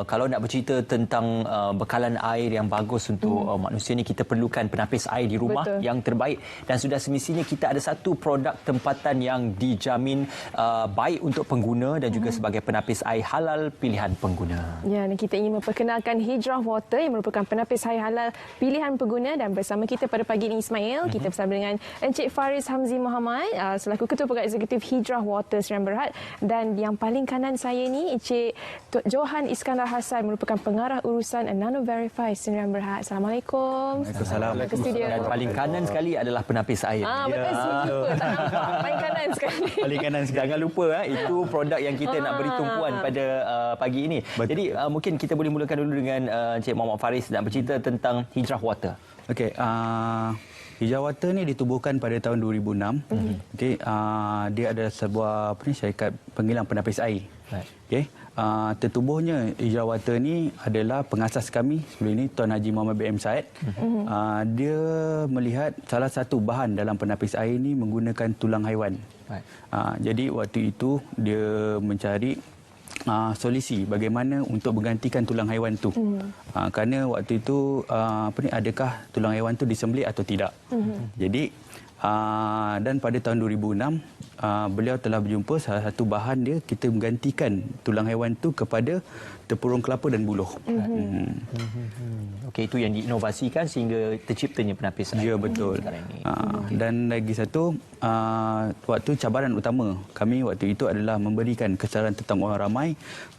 Kalau nak bercerita tentang bekalan air yang bagus untuk manusia ni, kita perlukan penapis air di rumah yang terbaik, dan sudah semestinya kita ada satu produk tempatan yang dijamin baik untuk pengguna dan juga sebagai penapis air halal pilihan pengguna. Ya, dan kita ingin memperkenalkan Hijrah Water yang merupakan penapis air halal pilihan pengguna, dan bersama kita pada pagi ini Ismail, kita bersama dengan Encik Faris Hamzi Muhammad selaku Ketua Pegawai Eksekutif Hijrah Water Serian Berhad, dan yang paling kanan saya ni Encik Johan Iskandar Hassan merupakan pengarah urusan Nano Verify Serian Berhad. Assalamualaikum. Waalaikumsalam. Dan paling kanan sekali adalah penapis air. Betul, lupa, tak nampak. Paling kanan sekali. Paling kanan sekali. Jangan lupa itu produk yang kita nak beri tumpuan pada pagi ini. Betul. Jadi mungkin kita boleh mulakan dulu dengan Encik Muhammad Faris nak bercerita tentang Hijrah Water. Okey, Hijrah Water ni ditubuhkan pada tahun 2006. Okey, dia adalah sebuah syarikat penghilang penapis air. Okey, tertubuhnya Hijrah Water ni adalah pengasas kami sebelum ini, Tuan Haji Muhammad bin Said. Dia melihat salah satu bahan dalam penapis air ni menggunakan tulang haiwan. Jadi waktu itu dia mencari solusi bagaimana untuk menggantikan tulang haiwan tu. Kerana waktu itu adakah tulang haiwan tu disembelih atau tidak. Jadi dan pada tahun 2006 beliau telah berjumpa salah satu bahan dia, kita menggantikan tulang haiwan tu kepada tempurung kelapa dan buluh. Okey, itu yang diinovasikan sehingga terciptanya penapis air. Ya, betul. Dan lagi satu, waktu cabaran utama kami waktu itu adalah memberikan kesedaran tentang orang ramai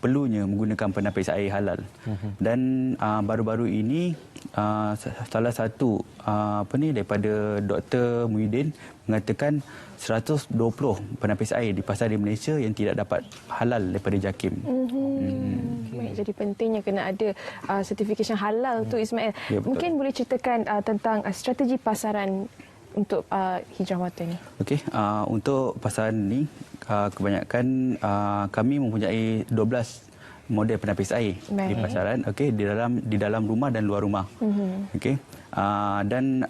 perlunya menggunakan penapis air halal. Dan baru-baru ini salah satu daripada Dr. Muhyiddin mengatakan 120 penapis air di pasar di Malaysia yang tidak dapat halal daripada JAKIM. Baik, jadi pentingnya kena ada sertifikasi halal tu Ismail. Ya, mungkin boleh ceritakan tentang strategi pasaran untuk Hijrah Water ni. Okey, untuk pasaran ni kebanyakan kami mempunyai 12 model penapis air di pasaran, okey, di dalam rumah dan luar rumah. Okey. Dan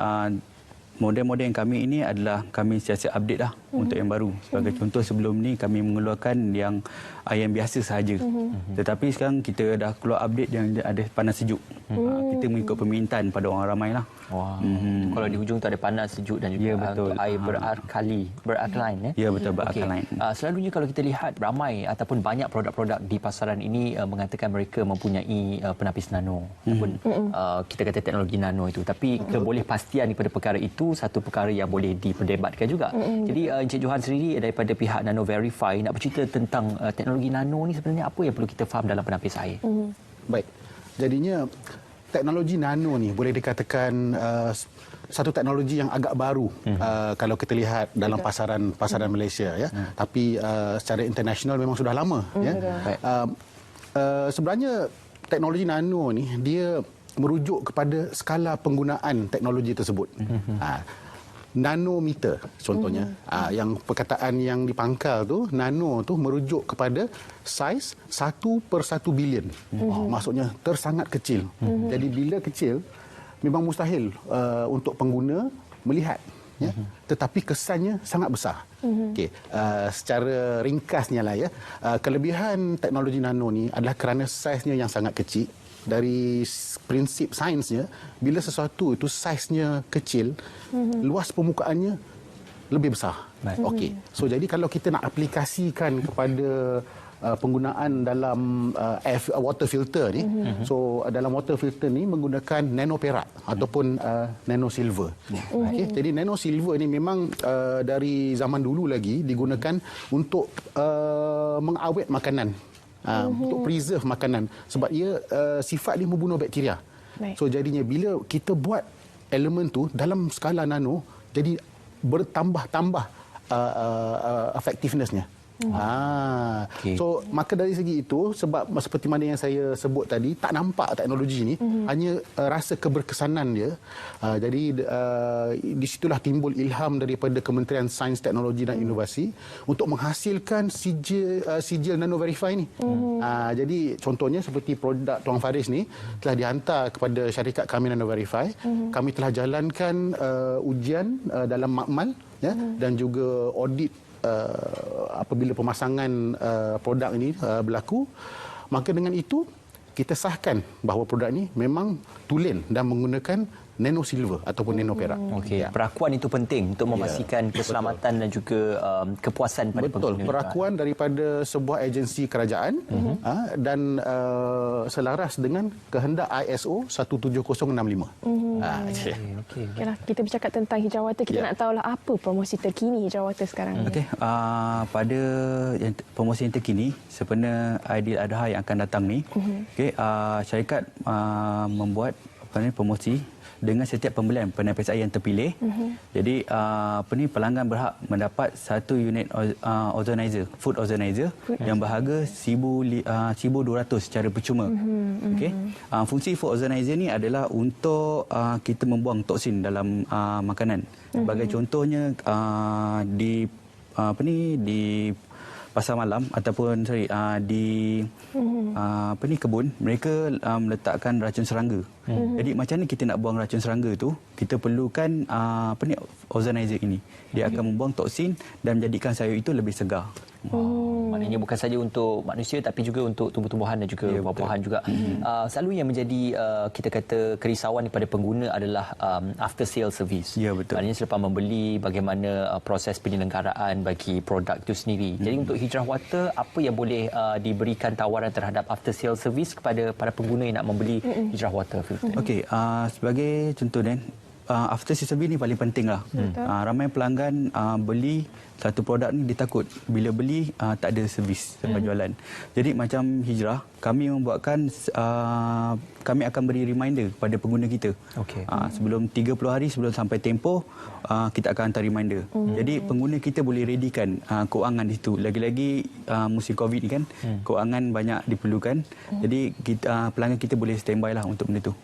model-model yang kami ini adalah kami siasat update lah untuk yang baru. Sebagai contoh, sebelum ni kami mengeluarkan yang biasa sahaja. Tetapi sekarang kita dah keluar update yang ada panas sejuk. Kita mengikut permintaan pada orang ramai lah. Kalau di hujung tu ada panas, sejuk dan juga air beralkaline. Ya, betul, beralkaline. Selalunya kalau kita lihat ramai ataupun banyak produk-produk di pasaran ini mengatakan mereka mempunyai penapis nano ataupun kita kata teknologi nano itu, tapi kebolehpastian daripada perkara itu satu perkara yang boleh diperdebatkan juga. Jadi Encik Johan sendiri daripada pihak Nano Verify nak bercerita tentang teknologi nano ni sebenarnya apa yang perlu kita faham dalam penapis air. Baik. Jadinya teknologi nano ni boleh dikatakan satu teknologi yang agak baru kalau kita lihat dalam pasaran Malaysia, ya. Tapi secara international memang sudah lama, ya. Sebenarnya teknologi nano ni dia merujuk kepada skala penggunaan teknologi tersebut. Nanometer contohnya, yang perkataan yang dipangkal tu, nano tu merujuk kepada saiz 1/1 bilion. Maksudnya sangat kecil. Jadi bila kecil memang mustahil untuk pengguna melihat, ya. Tetapi kesannya sangat besar. Okey, secara ringkasnya lah, ya, kelebihan teknologi nano ni adalah kerana saiznya yang sangat kecil. Dari prinsip sainsnya, bila sesuatu itu saiznya kecil, luas permukaannya lebih besar. Okey. So jadi kalau kita nak aplikasikan kepada penggunaan dalam water filter ni, so dalam water filter ni menggunakan nano perak ataupun nano silver. Okey, jadi nano silver ni memang dari zaman dulu lagi digunakan untuk mengawet makanan. Untuk preserve makanan, sebab ia sifat dia membunuh bakteria. So jadinya bila kita buat elemen tu dalam skala nano, jadi bertambah-tambah effectiveness-nya. So maka dari segi itu, sebab seperti mana yang saya sebut tadi, tak nampak teknologi ni, hanya rasa keberkesanan dia. Jadi di situlah timbul ilham daripada Kementerian Sains, Teknologi dan Inovasi untuk menghasilkan sijil Nano Verify ni. Jadi contohnya seperti produk Tuan Faris ni telah dihantar kepada syarikat kami Nano Verify. Kami telah jalankan ujian dalam makmal, ya, dan juga audit apabila pemasangan produk ini berlaku. Maka dengan itu kita sahkan bahawa produk ni memang tulen dan menggunakan nano silver ataupun nano perak. Okey, perakuan itu penting untuk memastikan keselamatan dan juga kepuasan pada pengguna. Perakuan daripada sebuah agensi kerajaan dan selaras dengan kehendak ISO 17065. Okeylah, kita bercakap tentang Hijrah Water, kita nak tahulah apa promosi terkini Hijrah Water sekarang. Okey, pada promosi yang terkini sempena Aidiladha yang akan datang ni, okey, syarikat membuat promosi dengan setiap pembelian penapis air yang terpilih. Jadi pelanggan berhak mendapat satu unit ozonizer, food ozonizer yang berharga 1,200 secara percuma. Okey. Fungsi food ozonizer ni adalah untuk kita membuang toksin dalam makanan. Sebagai contohnya di pasar malam ataupun di kebun, mereka meletakkan racun serangga. Jadi macam ni kita nak buang racun serangga tu, kita perlukan ozonizer ini. Dia akan membuang toksin dan menjadikan sayur itu lebih segar. Maknanya bukan saja untuk manusia tapi juga untuk tumbuh-tumbuhan dan juga buah-buahan juga. Selalu yang menjadi kita kata kerisauan daripada pengguna adalah after sale service. Ya, betul. Maknanya selepas membeli bagaimana proses penyelenggaraan bagi produk itu sendiri. Jadi untuk Hijrah Water, apa yang boleh diberikan tawaran terhadap after sale service kepada para pengguna yang nak membeli Hijrah Water? Okey, sebagai contoh Dan, after sale service ni paling penting lah. Ramai pelanggan beli satu produk ni dia takut bila beli tak ada servis selepas jualan. Jadi macam Hijrah, kami membuatkan kami akan beri reminder kepada pengguna kita. Sebelum 30 hari sebelum sampai tempoh, kita akan hantar reminder. Jadi pengguna kita boleh readykan kewangan di situ. Lagi-lagi musim Covid ni kan, kewangan banyak diperlukan. Jadi pelanggan kita boleh standby lah untuk benda tu.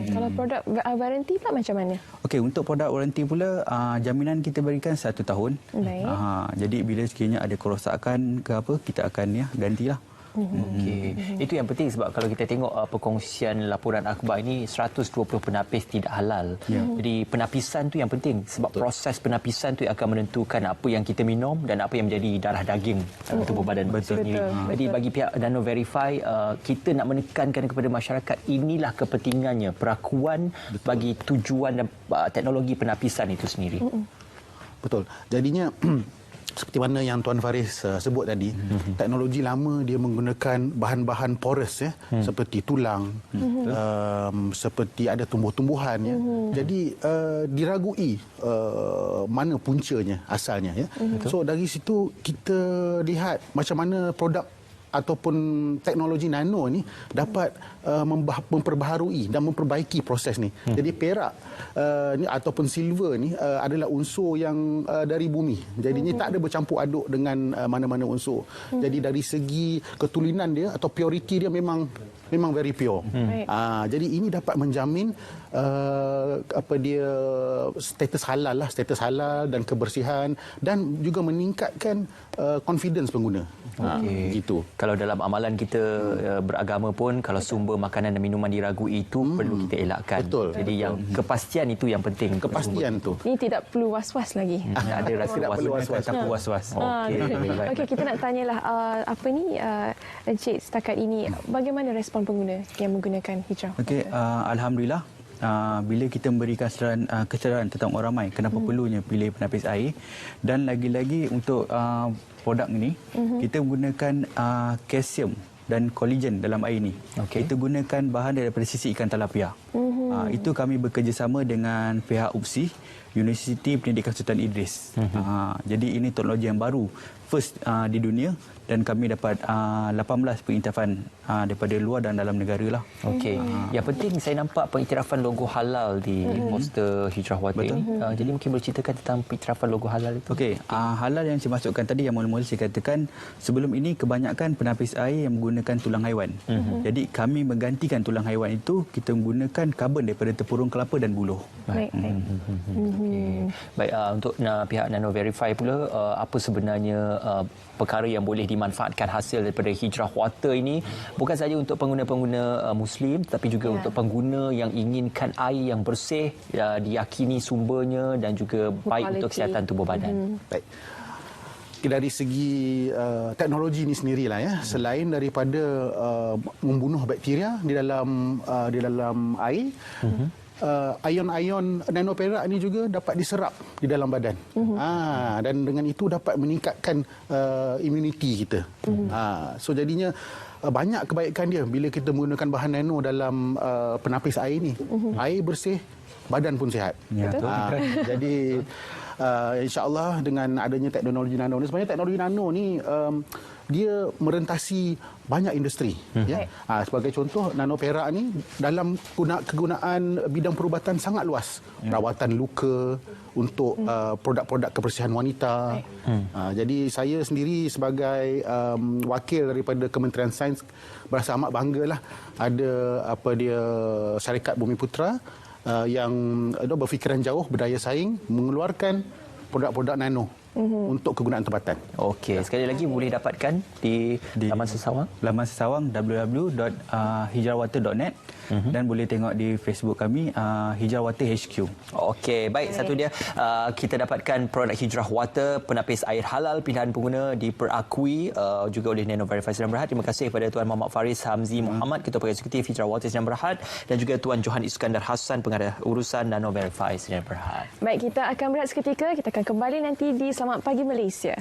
Kalau produk warranty pula macam mana? Okey, untuk produk warranty pula, jaminan kita berikan 1 tahun. Jadi bila sekiranya ada kerosakan ke apa, kita akan gantilah. Itu yang penting sebab kalau kita tengok perkongsian laporan akhbar ini 120 penapis tidak halal. Jadi penapisan tu yang penting sebab proses penapisan tu yang akan menentukan apa yang kita minum dan apa yang menjadi darah daging tubuh badan kita sendiri. Jadi bagi pihak Nano Verify, kita nak menekankan kepada masyarakat inilah kepentingannya perakuan bagi tujuan dan teknologi penapisan itu sendiri. Betul. Jadinya seperti mana yang Tuan Faris sebut tadi, teknologi lama dia menggunakan bahan-bahan porous seperti tulang, seperti ada tumbuh-tumbuhan Jadi diragui mana puncanya asalnya So dari situ kita lihat macam mana produk ataupun teknologi nano ni dapat memperbaharui dan memperbaiki proses ni. Jadi perak ni ataupun silver ni adalah unsur yang dari bumi. Jadi ni tak ada bercampur aduk dengan mana-mana unsur. Jadi dari segi ketulinan dia atau purity dia memang very pure. Jadi ini dapat menjamin status halal dan kebersihan dan juga meningkatkan confidence pengguna. Gitu. Kalau dalam amalan kita beragama pun kalau sumber makanan dan minuman diragui itu perlu kita elakkan. Betul. Jadi yang kepastian itu yang penting. Kepastian tu. Ini tidak perlu was-was lagi. Tak ada rasa was-was. Tak perlu was-was. Okey, kita nak tanyalah Encik setakat ini bagaimana respon pengguna yang menggunakan Hijrah? Okey, alhamdulillah. Bila kita memberikan kesedaran tentang orang ramai kenapa perlunya pilih penapis air, dan lagi-lagi untuk produk ini kita menggunakan kalsium dan kolagen dalam air ini. Kita gunakan bahan daripada sisik ikan tilapia. Itu kami bekerjasama dengan pihak UPSI, Universiti Pendidikan Sultan Idris. Jadi ini teknologi yang baru, first di dunia, dan kami dapat 18 pengiktirafan daripada luar dan dalam negara lah. Okey. Yang penting saya nampak pengiktirafan logo halal di poster Hijrah Water ini. Jadi mungkin boleh ceritakan tentang pengiktirafan logo halal itu. Okey, halal yang saya masukkan tadi, yang mula-mula saya katakan sebelum ini kebanyakan penapis air yang menggunakan tulang haiwan. Jadi kami menggantikan tulang haiwan itu, kita menggunakan karbon daripada tempurung kelapa dan buluh. Baik. Baik, untuk pihak Nano Verify pula, apa sebenarnya perkara yang boleh dimanfaatkan hasil daripada Hijrah Water ini, bukan saja untuk pengguna-pengguna Muslim tapi juga untuk pengguna yang inginkan air yang bersih, diyakini sumbernya dan juga baik untuk kesihatan tubuh badan. Baik. dari segi teknologi ini sendirilah ya, selain daripada membunuh bakteria di dalam air, ion-ion nanoperak ini juga dapat diserap di dalam badan. Dan dengan itu dapat meningkatkan imuniti kita. So jadinya banyak kebaikan dia bila kita menggunakan bahan nano dalam penapis air ni. Air bersih, badan pun sihat. Ya, Jadi insya-Allah dengan adanya teknologi nano ni, sebenarnya teknologi nano ni dia merentasi banyak industri. Ya. Sebagai contoh, nano perak ni dalam kegunaan bidang perubatan sangat luas. Rawatan luka, untuk produk-produk kebersihan wanita. Jadi saya sendiri sebagai wakil daripada Kementerian Sains berasa amat banggalah ada syarikat Bumi Putra yang berfikiran jauh, berdaya saing, mengeluarkan produk-produk nano untuk kegunaan tempatan. Okey, sekali lagi boleh dapatkan di laman sesawang. Laman sesawang www.hijrawater.net dan boleh tengok di Facebook kami Hijrawater HQ. Okey, baik, satu dia kita dapatkan produk Hijrah Water, penapis air halal pilihan pengguna, diperakui juga oleh Nano Verify Sdn Bhd. Terima kasih kepada Tuan Muhammad Faris Hamzi Muhammad, Ketua Pegawai Eksekutif Hijrah Water Sdn Bhd, dan juga Tuan Johan Iskandar Hassan, Pengarah Urusan Nano Verify Sdn Bhd. Baik, kita akan berehat seketika. Kita akan kembali nanti di Selamat Pagi Malaysia.